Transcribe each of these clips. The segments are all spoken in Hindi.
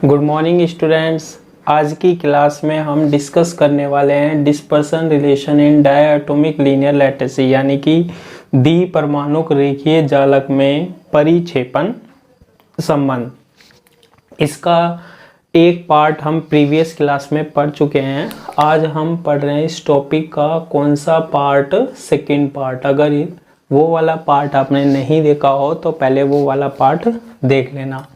Good morning students. आज की क्लास में हम डिस्कस करने वाले हैं dispersion relation in diatomic linear lattice यानी कि द्विपरमाणुक रेखीय जालक में परिक्षेपण संबंध। इसका एक पार्ट हम प्रीवियस क्लास में पढ़ चुके हैं। आज हम पढ़ रहे हैं इस टॉपिक का कौन सा पार्ट, सेकंड पार्ट। अगर वो वाला पार्ट आपने नहीं देखा हो तो पहले वो वाला पार्ट देख लेना,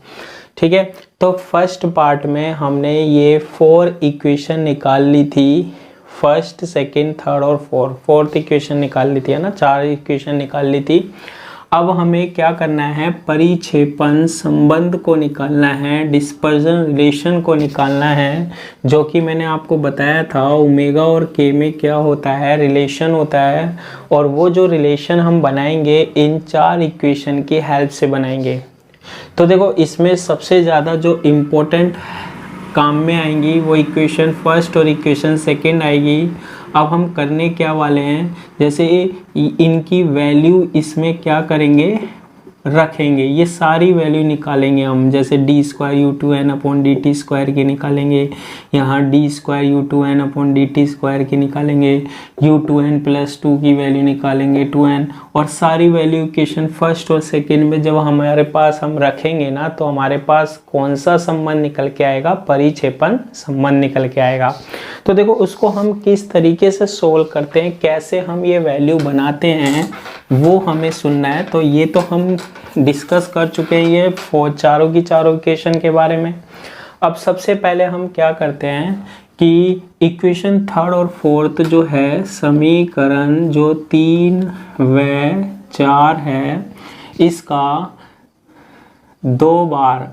ठीक है। तो फर्स्ट पार्ट में हमने ये 4 इक्वेशन निकाल ली थी, फर्स्ट, सेकंड, थर्ड और फोर्थ इक्वेशन निकाल ली थी, है ना। 4 इक्वेशन निकाल ली थी। अब हमें क्या करना है, परिक्षेपण संबंध को निकालना है, डिस्पर्जन रिलेशन को निकालना है, जो कि मैंने आपको बताया था ओमेगा और के में क्या होता है, रिलेशन होता है। और वो जो रिलेशन हम बनाएंगे इन 4 इक्वेशन की हेल्प से बनाएंगे। तो देखो, इसमें सबसे ज़्यादा जो इम्पोर्टेंट काम में आएंगी वो इक्वेशन फर्स्ट और इक्वेशन सेकंड आएगी। अब हम करने क्या वाले हैं, जैसे इनकी वैल्यू इसमें क्या करेंगे, रखेंगे। ये सारी वैल्यू निकालेंगे हम, जैसे D square U two N upon D T square की निकालेंगे, यहाँ D square U two N upon D T square की निकालेंगे, यू टू एन प्लस 2 की वैल्यू निकालेंगे 2n। और सारी वैल्यू इक्वेशन फर्स्ट और सेकंड में जब हमारे पास हम रखेंगे ना, तो हमारे पास कौन सा संबंध निकल के आएगा, परिक्षेपण संबंध निकल के आएगा। तो देखो, उसको हम किस तरीके से सोल्व करते हैं, कैसे हम ये वैल्यू बनाते हैं, वो हमें सुनना है। तो ये तो हम डिस्कस कर चुके हैं ये चारों की चारों इक्वेशन के बारे में। अब सबसे पहले हम क्या करते हैं कि इक्वेशन थर्ड और फोर्थ जो है, समीकरण जो 3 व 4 है, इसका 2 बार,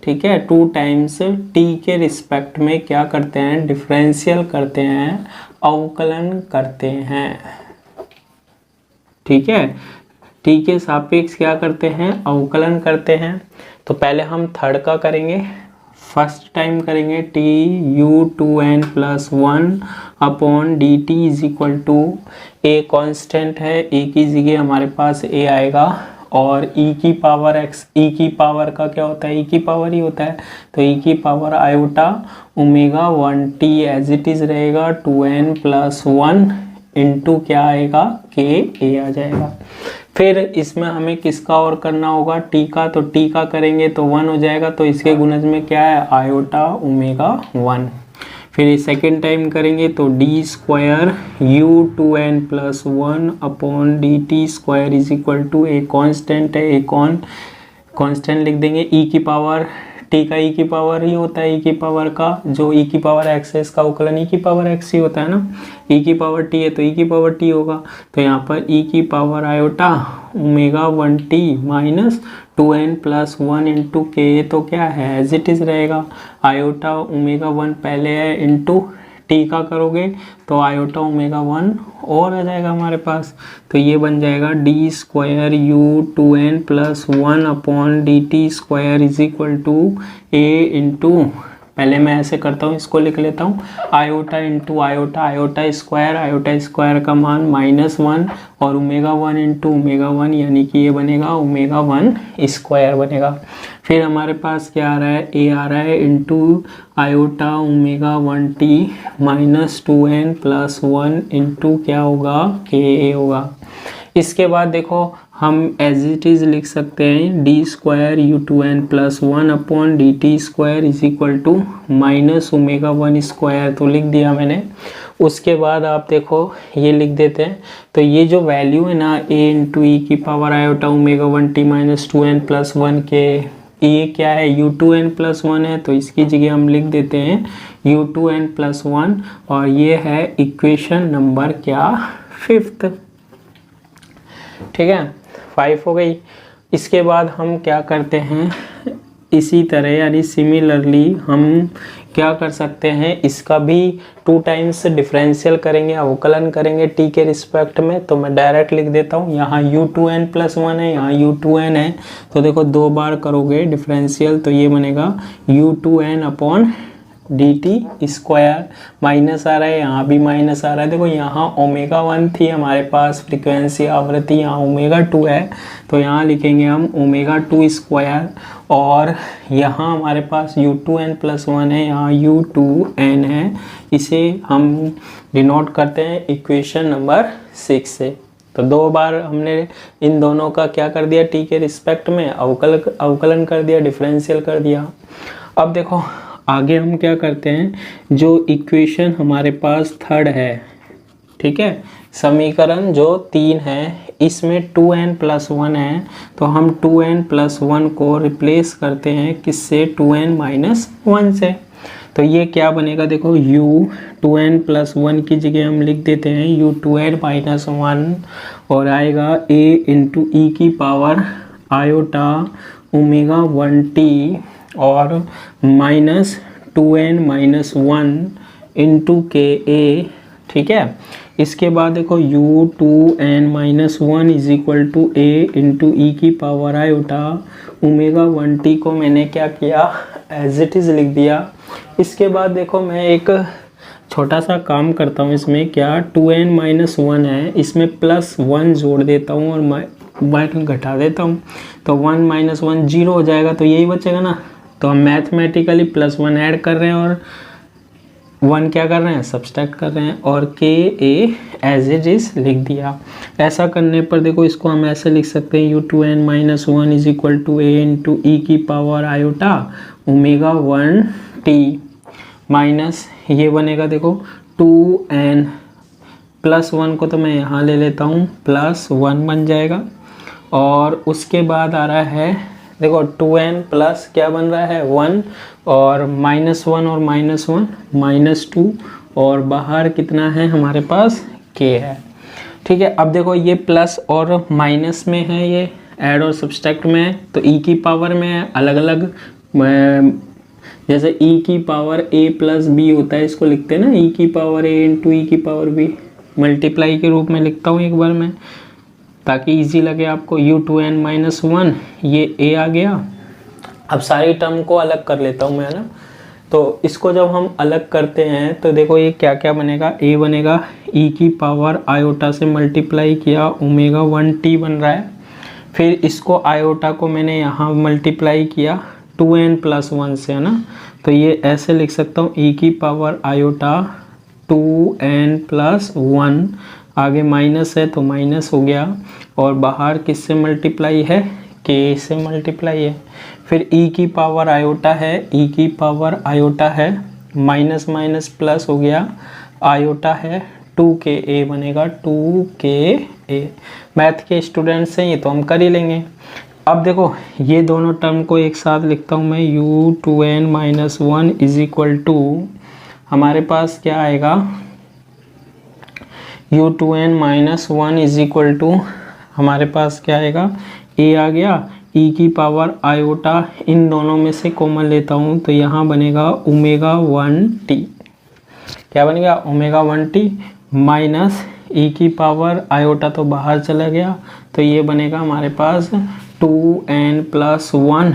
ठीक है, 2 टाइम्स टी के रिस्पेक्ट में क्या करते हैं, डिफरेंशियल करते हैं, अवकलन करते हैं, ठीक है। टी के सापेक्ष क्या करते हैं, अवकलन करते हैं। तो पहले हम थर्ड का करेंगे, फर्स्ट टाइम करेंगे T U two N plus 1 upon D T is equal to, A constant है, ए की जगह हमारे पास ए आएगा, और e की पावर x, e की पावर का क्या होता है, e की पावर ही होता है, तो e की power iota omega 1t as it is रहेगा, 2n प्लस 1 इंटू क्या आएगा, के ए आ जाएगा। फिर इसमें हमें किसका और करना होगा, टी का। तो टी का करेंगे तो 1 हो जाएगा, तो इसके गुणज में क्या है, आयोटा ओमेगा 1। फिर सेकेंड टाइम करेंगे तो D square U two N plus 1 upon D T square is equal to, A constant है, ए कॉन्स्टेंट लिख देंगे, ई की पावर, टी का ई की पावर ही होता है, ई की पावर का जो ई की पावर एक्स है, इसका अवकलन ई की पावर एक्स ही होता है ना। ई की पावर टी है तो ई की पावर टी होगा, तो यहाँ पर ई की power iota omega 1t minus 2n plus 1 into के, तो क्या है, एज इट इज रहेगा, आयोटा ओमेगा 1 पहले है, इंटू टी का करोगे तो आयोटा ओमेगा 1 और आ जाएगा हमारे पास। तो ये बन जाएगा D square U two N plus 1 upon D T square is equal to A into, पहले मैं ऐसे करता हूँ, इसको लिख लेता हूँ, iota into iota, iota square का मान -1 और ओमेगा 1 इंटू ओमेगा 1, यानी कि ये बनेगा ओमेगा 1 स्क्वायर बनेगा। फिर हमारे पास क्या आ रहा है, ए आ रहा है into iota omega 1t minus 2n plus 1 into क्या होगा, के ए होगा। इसके बाद देखो, हम एज इट इज लिख सकते हैं D square U two N plus 1 upon D T square is equal to minus omega 1 square, तो लिख दिया मैंने। उसके बाद आप देखो, ये लिख देते हैं, तो ये जो वैल्यू है ना, ए इंटू ई की power iota omega 1t minus 2n plus 1 के, ये क्या है, यू टू एन प्लस 1 है, तो इसकी जगह हम लिख देते हैं यू टू एन प्लस 1, और ये है इक्वेशन नंबर क्या, 5th, ठीक है, 5 हो गई। इसके बाद हम क्या करते हैं, इसी तरह यानी सिमिलरली हम क्या कर सकते हैं, इसका भी 2 टाइम्स डिफरेंशियल करेंगे, अवकलन करेंगे टी के रिस्पेक्ट में। तो मैं डायरेक्ट लिख देता हूँ, यहाँ यू टू एन प्लस 1 है, यहाँ यू टू एन है, तो देखो 2 बार करोगे डिफरेंशियल, तो ये बनेगा U two N upon D T square, minus आ रहा है, यहाँ भी माइनस आ रहा है। देखो यहाँ ओमेगा 1 थी हमारे पास फ्रीक्वेंसी आवृत्ति, यहाँ ओमेगा 2 है, तो यहाँ लिखेंगे हम ओमेगा 2 स्क्वायर। और यहाँ हमारे पास u2n+1 है, यहाँ u2n है, इसे हम डिनोट करते हैं इक्वेशन नंबर 6 से। तो दो बार हमने इन दोनों का क्या कर दिया, टी के रिस्पेक्ट में अवकलन कर दिया, डिफरेंशियल कर दिया। अब देखो आगे हम क्या करते हैं, जो इक्वेशन हमारे पास थर्ड है, ठीक है, समीकरण जो 3 है, इसमें 2n+1 है, तो हम 2n+1 को रिप्लेस करते हैं किससे, 2n-1 से। तो ये क्या बनेगा, देखो u2n+1 की जगह हम लिख देते हैं u2n-1 और आएगा a इंटू ई की पावर आयोटा ओमेगा 1t और माइनस 2n-1 इंटू के ए, ठीक है। इसके बाद देखो u2n-1 is equal to a into E की पावर आयोटा ओमेगा 1t को मैंने क्या किया, एज इट इज़ लिख दिया। इसके बाद देखो मैं एक छोटा सा काम करता हूँ, इसमें क्या 2n-1 है, इसमें +1 जोड़ देता हूँ और मैं घटा देता हूँ, तो 1-1 0 हो जाएगा, तो यही बचेगा ना। तो हम मैथमेटिकली +1 ऐड कर रहे हैं और 1 क्या कर रहे हैं, सब्सट्रैक्ट कर रहे हैं, और के ए एज इट इज लिख दिया। ऐसा करने पर देखो इसको हम ऐसे लिख सकते हैं u2n-1 is equal to A into E की power iota omega 1t minus ये बनेगा देखो 2n+1 को तो मैं यहाँ ले लेता हूँ, +1 बन जाएगा। और उसके बाद आ रहा है देखो 2n प्लस क्या बन रहा है 1 और -1 और -1 -2 और बाहर कितना है हमारे पास k है, ठीक है। अब देखो ये प्लस और माइनस में है, ये ऐड और सब्सट्रैक्ट में है, तो e की पावर में है अलग अलग, जैसे e की पावर a प्लस b होता है, इसको लिखते हैं ना e की पावर a इंटू ई की पावर b, मल्टीप्लाई के रूप में लिखता हूँ एक बार मैं ताकि इजी लगे आपको। u2n-1 ये a आ गया। अब सारी टर्म को अलग कर लेता हूँ मैं, ना। तो इसको जब हम अलग करते हैं तो देखो ये क्या क्या बनेगा, a बनेगा e की पावर आयोटा से मल्टीप्लाई किया ओमेगा 1t बन रहा है, फिर इसको आयोटा को मैंने यहाँ मल्टीप्लाई किया 2n+1 से, है ना। तो ये ऐसे लिख सकता हूँ e की पावर आयोटा 2n+1, आगे माइनस है तो माइनस हो गया, और बाहर किससे मल्टीप्लाई है, k से मल्टीप्लाई है। फिर e की पावर आयोटा है, e की पावर आयोटा है, माइनस माइनस प्लस हो गया, आयोटा है 2ka बनेगा 2ka। मैथ के स्टूडेंट्स हैं ये तो हम कर ही लेंगे। अब देखो ये दोनों टर्म को एक साथ लिखता हूँ मैं, u2n-1 इज इक्वल टू हमारे पास क्या आएगा, u2n-1 इज इक्वल टू हमारे पास क्या आएगा, a आ गया, e की पावर आयोटा इन दोनों में से कॉमन लेता हूँ तो यहाँ बनेगा ओमेगा 1t, क्या बनेगा ओमेगा 1t माइनस e की पावर आयोटा तो बाहर चला गया, तो ये बनेगा हमारे पास 2n+1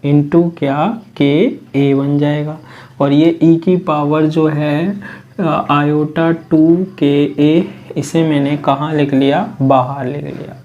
इंटू क्या ka बन जाएगा। और ये e की पावर जो है आयोटा 2ka, इसे मैंने कहाँ लिख लिया, बाहर लिख लिया,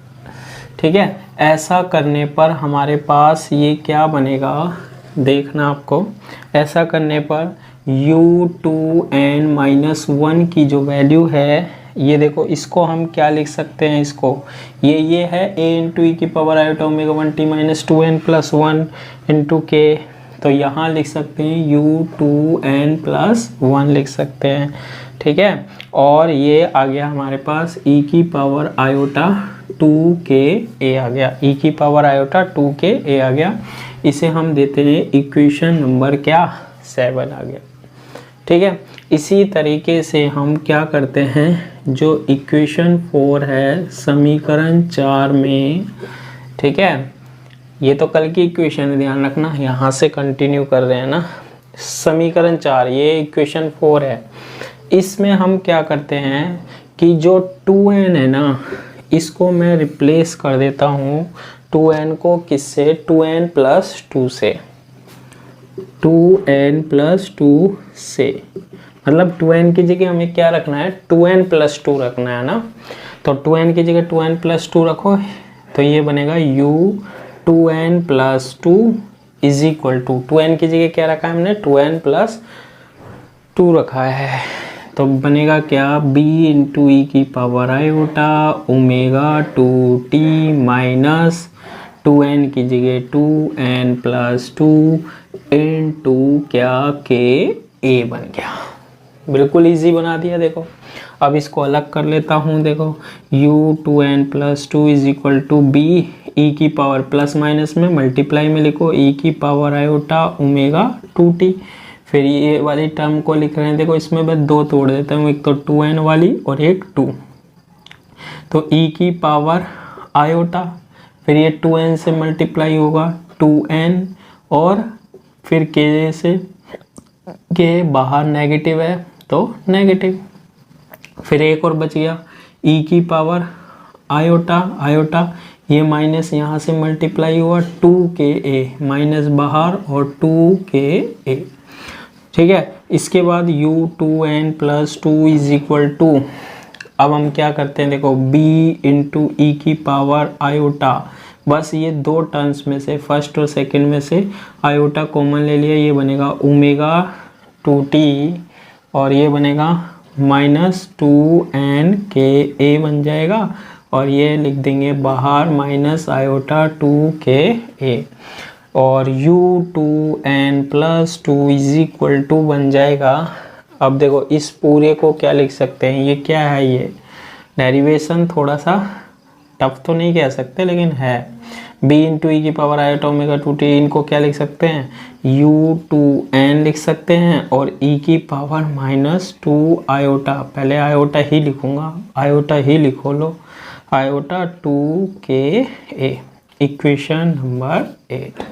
ठीक है। ऐसा करने पर हमारे पास ये क्या बनेगा, देखना आपको, ऐसा करने पर u2n-1 की जो वैल्यू है, ये देखो इसको हम क्या लिख सकते हैं, इसको ये है a इंटू ई की power iota omega 1t minus 2n+1 into के, तो यहाँ लिख सकते हैं u2n+1 लिख सकते हैं, ठीक है। और ये आ गया हमारे पास e की पावर आयोटा 2ka आ गया, e की पावर आयोटा 2ka आ गया। इसे हम देते हैं इक्वेशन नंबर क्या 7 आ गया, ठीक है। इसी तरीके से हम क्या करते हैं, जो इक्वेशन 4 है समीकरण 4 में, ठीक है, ये तो कल की इक्वेशन है, ध्यान रखना, यहाँ से कंटिन्यू कर रहे हैं ना। समीकरण 4 ये इक्वेशन 4 है, इसमें हम क्या करते हैं कि जो 2n है ना, इसको मैं रिप्लेस कर देता हूँ 2n को किससे, 2n+2 से। 2n+2 से, मतलब 2n की जगह हमें क्या रखना है, 2n+2 रखना है ना। तो 2n की जगह 2n+2 रखो, तो ये बनेगा u 2n+2 is equal to, 2n की जगह क्या रखा है हमने, 2n+2 रखा है, तो बनेगा क्या, b इंटू ई की power iota omega 2t minus 2n की जगह 2n+2 इंटू क्या के a बन गया। बिल्कुल इजी बना दिया। देखो अब इसको अलग कर लेता हूँ। देखो u 2n+2 is equal to B E की पावर प्लस माइनस में मल्टीप्लाई में लिखो ई की पावर आयोटा ओमेगा 2t, फिर ये वाली टर्म को लिख रहे हैं। देखो इसमें बस दो तोड़ देता हूँ, एक तो 2n वाली और एक 2, तो ई की पावर आयोटा, फिर ये 2n से मल्टीप्लाई होगा 2n, और फिर के से के बाहर नेगेटिव है तो नेगेटिव, फिर एक और बच गया ई की पावर आयोटा, आयोटा ये माइनस यहाँ से मल्टीप्लाई हुआ 2ka माइनस बाहर और 2ka, ठीक है। इसके बाद u 2n+2 is equal to, अब हम क्या करते हैं, देखो b इंटू ई की पावर आयोटा, बस ये दो टर्म्स में से फर्स्ट और सेकंड में से आयोटा कॉमन ले लिया, ये बनेगा ओमेगा 2t और ये बनेगा माइनस 2nka बन जाएगा, और ये लिख देंगे बाहर माइनस आयोटा 2ka, और u 2n+2 is equal to बन जाएगा। अब देखो इस पूरे को क्या लिख सकते हैं, ये क्या है, ये डेरिवेशन थोड़ा सा टफ तो नहीं कह सकते लेकिन है, b इंटू ई की पावर आयोटा ओमेगा 2t, इनको क्या लिख सकते हैं, u 2n लिख सकते हैं, और e की पावर माइनस 2 आयोटा, पहले आयोटा ही लिखूंगा, आयोटा ही लिखो लो, आयोटा 2ka, इक्वेशन नंबर 8,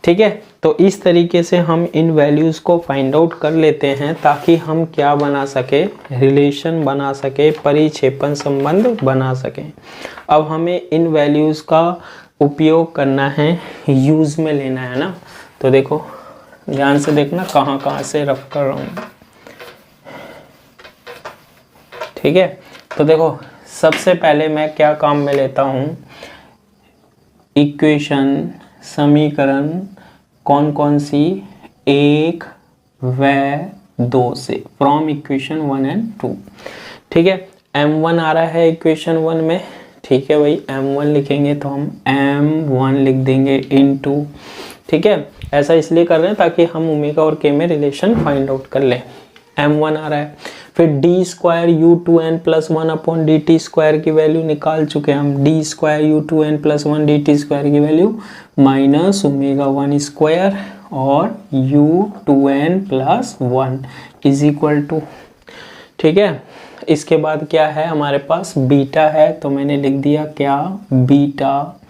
ठीक है। तो इस तरीके से हम इन वैल्यूज़ को फाइंड आउट कर लेते हैं ताकि हम क्या बना सके, रिलेशन बना सके, परिक्षेपण संबंध बना सकें। अब हमें इन वैल्यूज़ का उपयोग करना है, यूज़ में लेना है ना। तो देखो ध्यान से देखना कहाँ कहाँ से रफ कर रहा हूँ, ठीक है। तो देखो सबसे पहले मैं क्या काम में लेता हूँ, इक्वेशन समीकरण कौन कौन सी, 1 व 2 से, फ्रॉम इक्वेशन 1 एंड 2, ठीक है। m1 आ रहा है इक्वेशन 1 में, ठीक है भाई, m1 लिखेंगे तो हम m1 लिख देंगे इनटू, ठीक है। ऐसा इसलिए कर रहे हैं ताकि हम ओमेगा और k में रिलेशन फाइंड आउट कर लें। m1 आ रहा है, फिर D square U 2n+1 upon D T square की वैल्यू निकाल चुके हैं हम, D square U 2n+1 D T square की वैल्यू माइनस ओमेगा 1 स्क्वायर और U 2n+1 is equal to, ठीक है। इसके बाद क्या है हमारे पास, बीटा है, तो मैंने लिख दिया क्या, बीटा,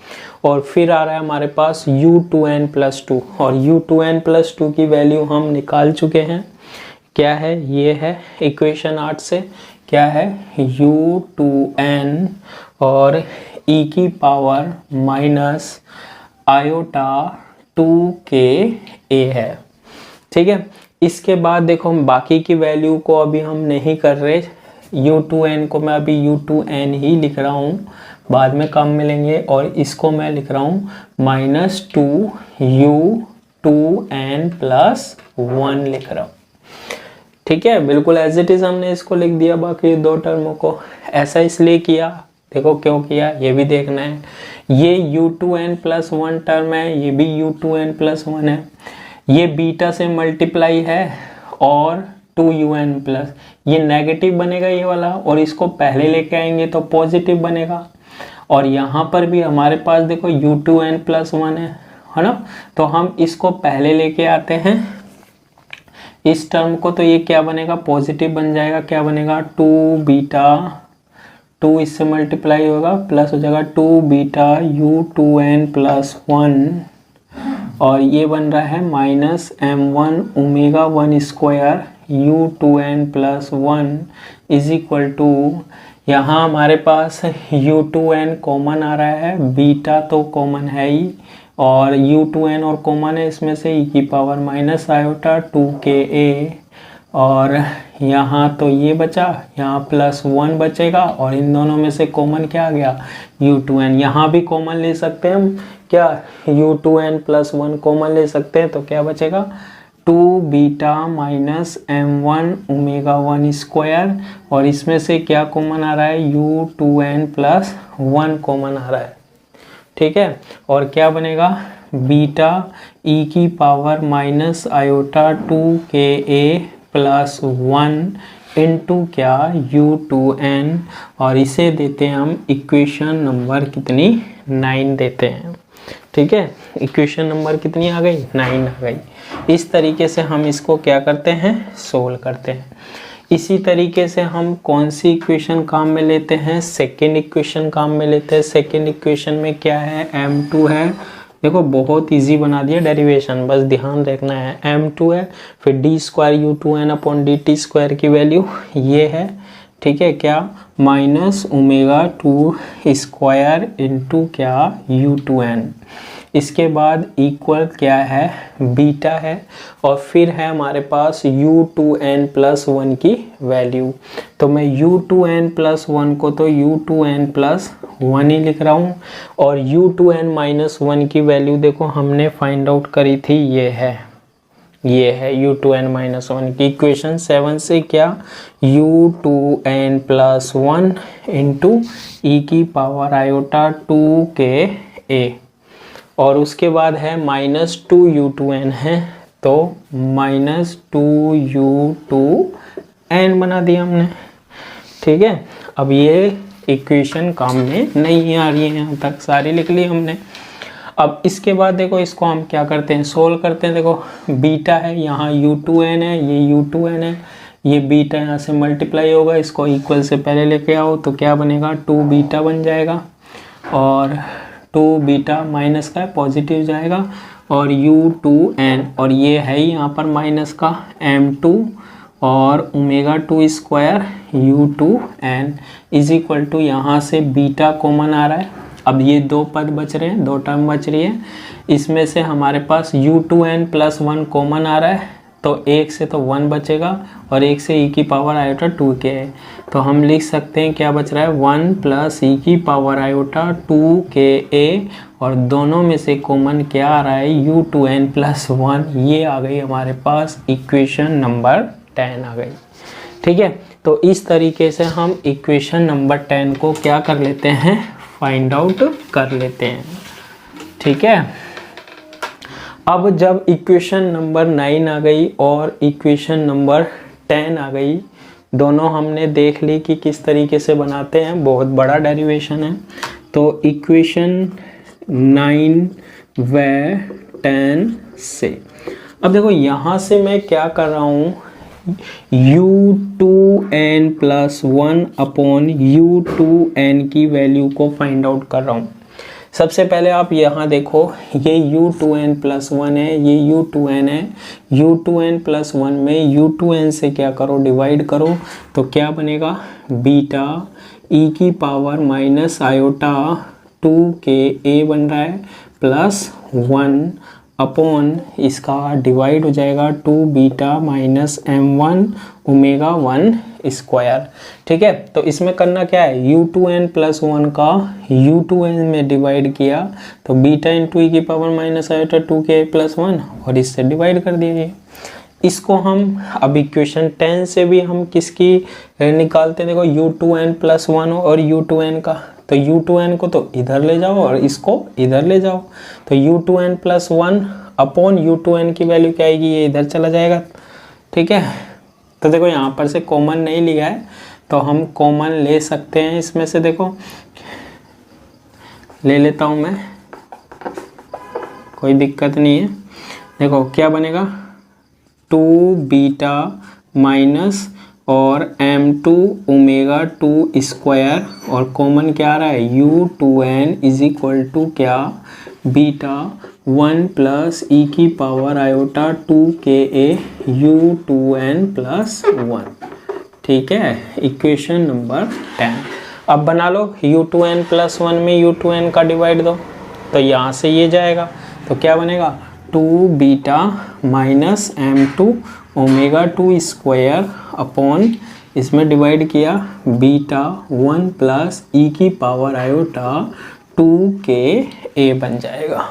और फिर आ रहा है हमारे पास u 2n+2, और u 2n+2 की वैल्यू हम निकाल चुके हैं, क्या है, ये है इक्वेशन 8 से, क्या है, u 2n और e की पावर माइनस आयोटा 2ka है, ठीक है। इसके बाद देखो हम बाकी की वैल्यू को अभी हम नहीं कर रहे, u 2n को मैं अभी u 2n ही लिख रहा हूँ, बाद में काम मिलेंगे, और इसको मैं लिख रहा हूँ माइनस 2u 2n+1 लिख रहा हूँ, ठीक है। बिल्कुल एज इट इज हमने इसको लिख दिया, बाकी दो टर्मों को। ऐसा इसलिए किया, देखो क्यों किया ये भी देखना है, ये u 2n+1 टर्म है, ये भी u 2n+1 है, ये बीटा से मल्टीप्लाई है और 2un+, ये नेगेटिव बनेगा ये वाला, और इसको पहले लेके आएंगे तो पॉजिटिव बनेगा, और यहाँ पर भी हमारे पास देखो u 2n+1 है ना, तो हम इसको पहले लेके आते हैं इस टर्म को, तो ये क्या बनेगा, पॉजिटिव बन जाएगा, क्या बनेगा, 2 बीटा, 2 इससे मल्टीप्लाई होगा प्लस हो जाएगा 2 बीटा u 2n+1, और ये बन रहा है minus m1 omega 1 square u 2n+1 is equal to, यहाँ हमारे पास u 2n कॉमन आ रहा है, बीटा तो कॉमन है ही, और u2n और कॉमन है इसमें से e की पावर माइनस आयोटा 2ka, और यहाँ तो ये बचा, यहाँ +1 बचेगा और इन दोनों में से कॉमन क्या आ गया u2n। यहाँ भी कॉमन ले सकते हैं हम, क्या u2n + 1 कॉमन ले सकते हैं, तो क्या बचेगा 2 beta minus m1 omega 1 square, और इसमें से क्या कॉमन आ रहा है u2n + 1 कॉमन आ रहा है, ठीक है। और क्या बनेगा बीटा e की power minus iota 2ka + 1 into क्या u2n, और इसे देते हैं हम इक्वेशन नंबर कितनी 9 देते हैं, ठीक है। इक्वेशन नंबर कितनी आ गई 9 आ गई। इस तरीके से हम इसको क्या करते हैं सोल्व करते हैं। इसी तरीके से हम कौन सी इक्वेशन काम में लेते हैं, सेकेंड इक्वेशन काम में लेते हैं। सेकेंड इक्वेशन में क्या है m2 है, देखो बहुत इजी बना दिया डेरिवेशन, बस ध्यान रखना है m2 है, फिर d² u2n/dt² की वैल्यू ये है, ठीक है, क्या माइनस ओमेगा 2² इंटू क्या u2n, इसके बाद इक्वल क्या है बीटा है, और फिर है हमारे पास u2n + 1 की वैल्यू। तो मैं u2n + 1 को तो u2n + 1 ही लिख रहा हूँ, और u2n - 1 की वैल्यू देखो हमने फाइंड आउट करी थी, ये है u2n - 1 की इक्वेशन 7 से, क्या u2n + 1 इंटू e की पावर आयोटा 2ka, और उसके बाद है -2u2n है, तो -2u2n बना दिया हमने, ठीक है। अब ये इक्वेशन काम में नहीं आ रही है, यहाँ तक सारी लिख ली हमने। अब इसके बाद देखो इसको हम क्या करते हैं सोल्व करते हैं। देखो बीटा है, यहाँ u2n है, ये u2n है, ये बीटा यहाँ से मल्टीप्लाई होगा, इसको इक्वल से पहले लेके आओ तो क्या बनेगा 2 बीटा बन जाएगा, और 2 बीटा माइनस का पॉजिटिव जाएगा, और u2n, और ये है यहाँ पर माइनस का m2 और omega 2² u2n is equal to, यहाँ से बीटा कॉमन आ रहा है। अब ये 2 पद बच रहे हैं, 2 टर्म बच रही है, इसमें से हमारे पास u2n + 1 कॉमन आ रहा है, तो 1 से तो 1 बचेगा, और 1 से e की पावर आयोटा 2k है, तो हम लिख सकते हैं क्या बच रहा है 1 + e की पावर आयोटा 2ka, और दोनों में से कॉमन क्या आ रहा है u2n + 1, ये आ गई हमारे पास इक्वेशन नंबर 10 आ गई, ठीक है। तो इस तरीके से हम इक्वेशन नंबर 10 को क्या कर लेते हैं फाइंड आउट कर लेते हैं, ठीक है। अब जब इक्वेशन नंबर 9 आ गई और इक्वेशन नंबर 10 आ गई, दोनों हमने देख ली कि किस तरीके से बनाते हैं, बहुत बड़ा डेरिवेशन है। तो इक्वेशन 9 व 10 से अब देखो यहाँ से मैं क्या कर रहा हूँ u2n + 1 अपॉन u2n की वैल्यू को फाइंड आउट कर रहा हूँ। सबसे पहले आप यहाँ देखो, ये u2n + 1 है, ये u2n है, u2n + 1 में u2n से क्या करो डिवाइड करो, तो क्या बनेगा बीटा e की पावर माइनस आयोटा 2ka बन रहा है +1 अपॉन इसका डिवाइड हो जाएगा 2 बीटा माइनस m1 ओमेगा 1², ठीक है। तो इसमें करना क्या है u2n + 1 का u2n में डिवाइड किया, तो बीटा इंटू e की पावर माइनस आयोटा 2ka + 1, और इससे डिवाइड कर दिया। इसको हम अब इक्वेशन 10 से भी हम किसकी निकालते हैं, देखो u2n + 1 और u2n का, तो u2n को तो इधर ले जाओ और इसको इधर ले जाओ, तो u2n + 1 अपॉन u2n की वैल्यू क्या आएगी, ये इधर चला जाएगा, ठीक है। तो देखो यहाँ पर से कॉमन नहीं लिया है, तो हम कॉमन ले सकते हैं इसमें से, देखो ले लेता हूँ मैं, कोई दिक्कत नहीं है। देखो क्या बनेगा 2 बीटा माइनस और m2 ओमेगा 2² और कॉमन क्या आ रहा है u2n इज इक्वल टू क्या बीटा 1 + e की पावर आयोटा 2ka u2n + 1, ठीक है। इक्वेशन नंबर 10 अब बना लो, u2n + 1 में u2n का डिवाइड दो, तो यहाँ से ये जाएगा, तो क्या बनेगा 2 beta minus m2 omega 2 square upon इसमें डिवाइड किया बीटा 1 प्लस ई की पावर आयोटा 2ka बन जाएगा।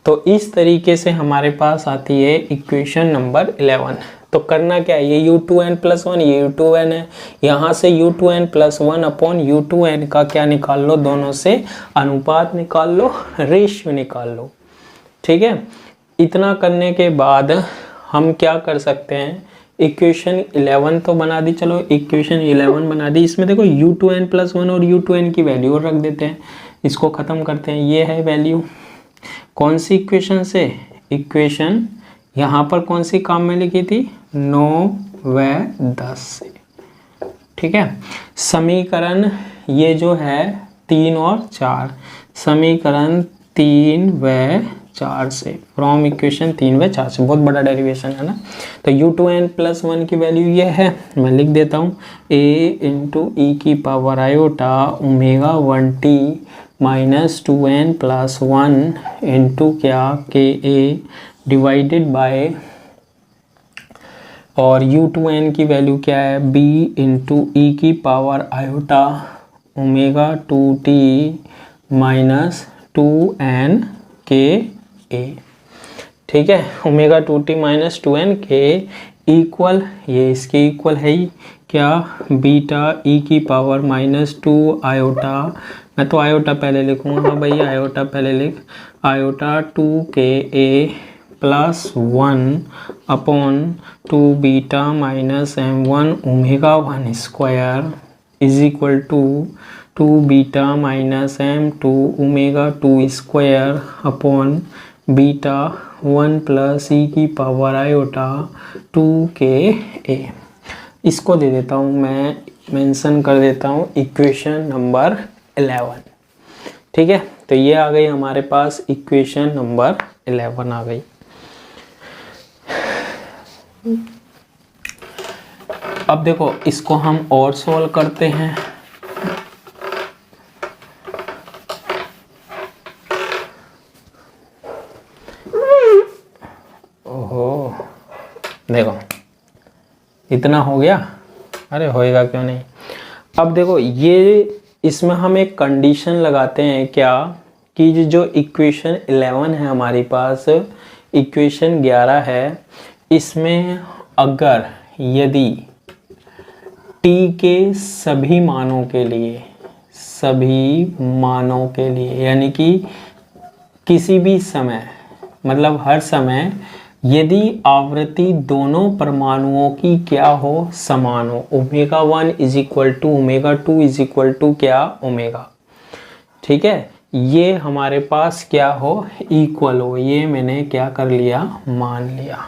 तो इस तरीके से हमारे पास आती है इक्वेशन नंबर 11। तो करना क्या है, ये u2n प्लस 1 ये u2n है, यहाँ से u2n प्लस 1 अपॉन u2n का क्या निकाल लो, दोनों से अनुपात निकाल लो, रेशियो निकाल लो। ठीक है, इतना करने के बाद हम क्या कर सकते हैं, इक्वेशन 11 तो बना दी, चलो इक्वेशन 11 बना दी। इसमें देखो u2n प्लस 1 और u2n की वैल्यू रख देते हैं, इसको ख़त्म करते हैं। ये है वैल्यू कौन सी इक्वेशन से, इक्वेशन यहाँ पर कौन सी काम में लिखी थी 9 व 10 से। ठीक है, समीकरण ये जो है 3 और 4, समीकरण 3 व 4 से, फ्रॉम इक्वेशन 3 व 4 से, बहुत बड़ा डेरिवेशन है ना। तो u2n प्लस 1 की वैल्यू ये है, मैं लिख देता हूँ a इंटू ई की power iota omega 1t minus 2n plus 1 into क्या ka डिवाइडेड बाय, और u2n की वैल्यू क्या है b इंटू ई की power iota omega 2t minus 2n ka। ठीक है, ओमेगा 2t माइनस 2n के इक्वल, ये इसके इक्वल है ही क्या, बीटा ई की पावर माइनस 2 आयोटा, मैं तो आयोटा पहले लिखूंगा, हाँ भाई आयोटा पहले लिख, iota 2ka plus 1 upon 2 beta minus m1 omega 1 square is equal to 2 beta minus m2 omega 2 square upon beta 1 plus E की पावर आयोटा 2ka। इसको दे देता हूँ मैं, मेंशन कर देता हूँ इक्वेशन नंबर 11। ठीक है, तो ये आ गई हमारे पास इक्वेशन नंबर 11 आ गई। अब देखो इसको हम और सॉल्व करते हैं। ओहो, देखो इतना हो गया, अरे होएगा क्यों नहीं। अब देखो ये, इसमें हम एक कंडीशन लगाते हैं क्या, कि जो इक्वेशन 11 है हमारे पास, इक्वेशन 11 है, इसमें अगर यदि t के सभी मानों के लिए, सभी मानों के लिए यानी कि किसी भी समय, मतलब हर समय, यदि आवृत्ति दोनों परमाणुओं की क्या हो, समान हो, omega 1 is equal to omega 2 is equal to क्या, ओमेगा। ठीक है, ये हमारे पास क्या हो, इक्वल हो, ये मैंने क्या कर लिया, मान लिया।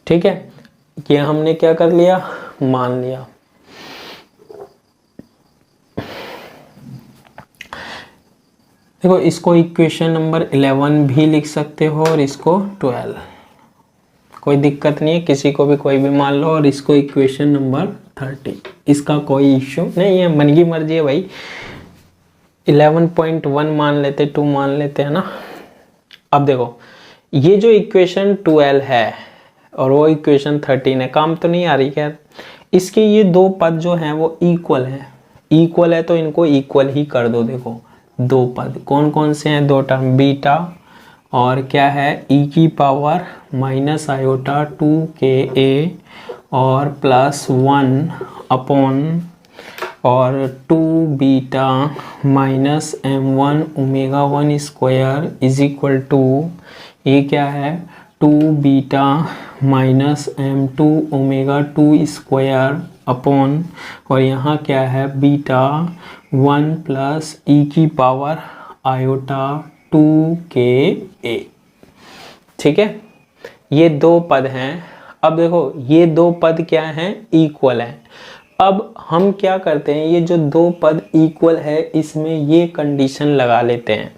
ठीक है, ये हमने क्या कर लिया, मान लिया। देखो इसको इक्वेशन नंबर 11 भी लिख सकते हो और इसको 12, कोई दिक्कत नहीं है, किसी को भी कोई भी मान लो, और इसको इक्वेशन नंबर 30, इसका कोई इश्यू नहीं है, मन की मर्जी है भाई। 11.1 मान लेते, 2 मान लेते हैं ना। अब देखो ये जो इक्वेशन 12 है और वो इक्वेशन 13 है, काम तो नहीं आ रही खैर, इसके ये दो पद जो हैं वो इक्वल हैं, इक्वल है तो इनको इक्वल ही कर दो। देखो दो पद कौन कौन से हैं, दो टर्म, बीटा और क्या है ई की पावर माइनस आयोटा 2ka और प्लस 1 अपॉन और 2 beta minus m1 omega 1 square is equal to, ये क्या है 2 beta minus m2 omega 2 square upon, और यहाँ क्या है बीटा 1 प्लस ई की पावर आयोटा 2ka। ठीक है, ये दो पद हैं। अब देखो ये दो पद क्या हैं, इक्वल हैं। अब हम क्या करते हैं, ये जो दो पद इक्वल है इसमें ये कंडीशन लगा लेते हैं।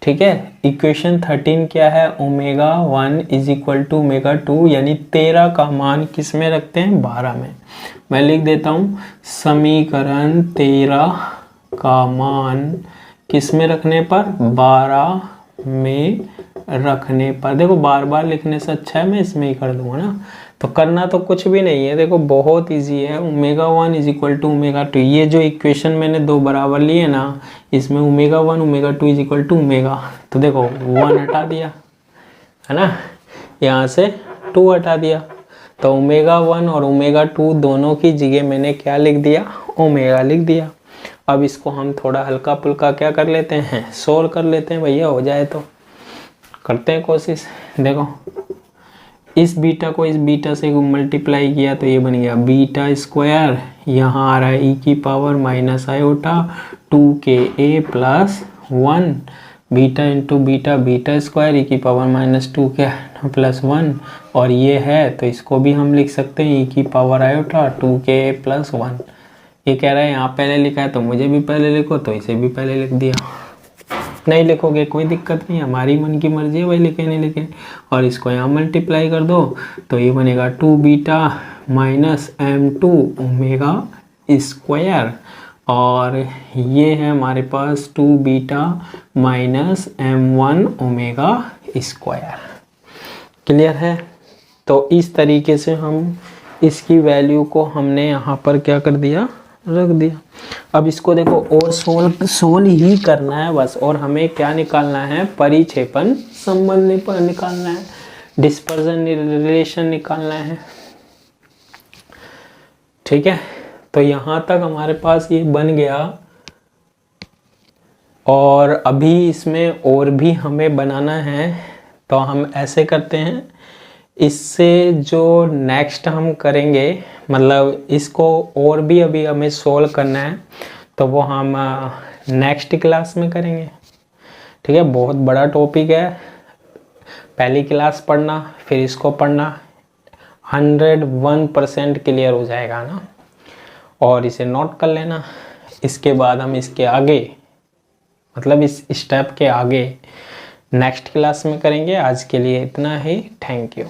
ठीक है, इक्वेशन 13 क्या है, omega 1 is equal to omega 2, यानी 13 का मान किस में रखते हैं, 12 में। मैं लिख देता हूँ समीकरण 13 का मान किस में रखने पर, 12 में रखने पर, देखो बार बार लिखने से अच्छा है मैं इसमें ही कर दूंगा ना। तो करना तो कुछ भी नहीं है, देखो बहुत इजी है। ω1 इज इक्वल टू ω2, ये जो इक्वेशन मैंने दो बराबर लिए ना, इसमें ω1 ω2 इज इक्वल टू ω, तो देखो 1 हटा दिया है ना, यहाँ से 2 हटा दिया, तो ω1 और ω2 दोनों की जगह मैंने क्या लिख दिया, ओमेगा लिख दिया। अब इसको हम थोड़ा हल्का पुल्का क्या कर लेते हैं, सोल्व कर लेते हैं भैया, हो जाए तो करते हैं कोशिश। देखो इस बीटा को इस बीटा से मल्टीप्लाई किया तो ये बन गया बीटा स्क्वायर, यहाँ आ रहा है ई की power minus iota 2ka plus 1, beta into beta beta square E की पावर माइनस 2k प्लस 1, और ये है तो इसको भी हम लिख सकते हैं ई की पावर आयोटा 2ka प्लस 1। ये कह रहा है यहाँ पहले लिखा है तो मुझे भी पहले लिखो, तो इसे भी पहले लिख दिया। नहीं लिखोगे कोई दिक्कत नहीं, हमारी मन की मर्जी है भाई, लिखे नहीं लिखे। और इसको यहाँ मल्टीप्लाई कर दो तो ये बनेगा 2 beta minus m2 omega square, और ये है हमारे पास 2 beta minus m1 omega square. Clear है? तो इस तरीके से हम इसकी वैल्यू को हमने यहाँ पर क्या कर दिया, रख दिया। अब इसको देखो और सोल्व ही करना है बस, और हमें क्या निकालना है, परिक्षेपण संबंध निकालना है, डिस्पर्जन रिलेशन निकालना है। ठीक है, तो यहाँ तक हमारे पास ये बन गया, और अभी इसमें और भी हमें बनाना है। तो हम ऐसे करते हैं, इससे जो नेक्स्ट हम करेंगे, मतलब इसको और भी अभी हमें सोल्व करना है, तो वो हम नेक्स्ट क्लास में करेंगे। ठीक है, बहुत बड़ा टॉपिक है, पहली क्लास पढ़ना फिर इसको पढ़ना, 101% क्लियर हो जाएगा ना, और इसे नोट कर लेना। इसके बाद हम इसके आगे, मतलब इस स्टेप के आगे नेक्स्ट क्लास में करेंगे। आज के लिए इतना ही, थैंक यू।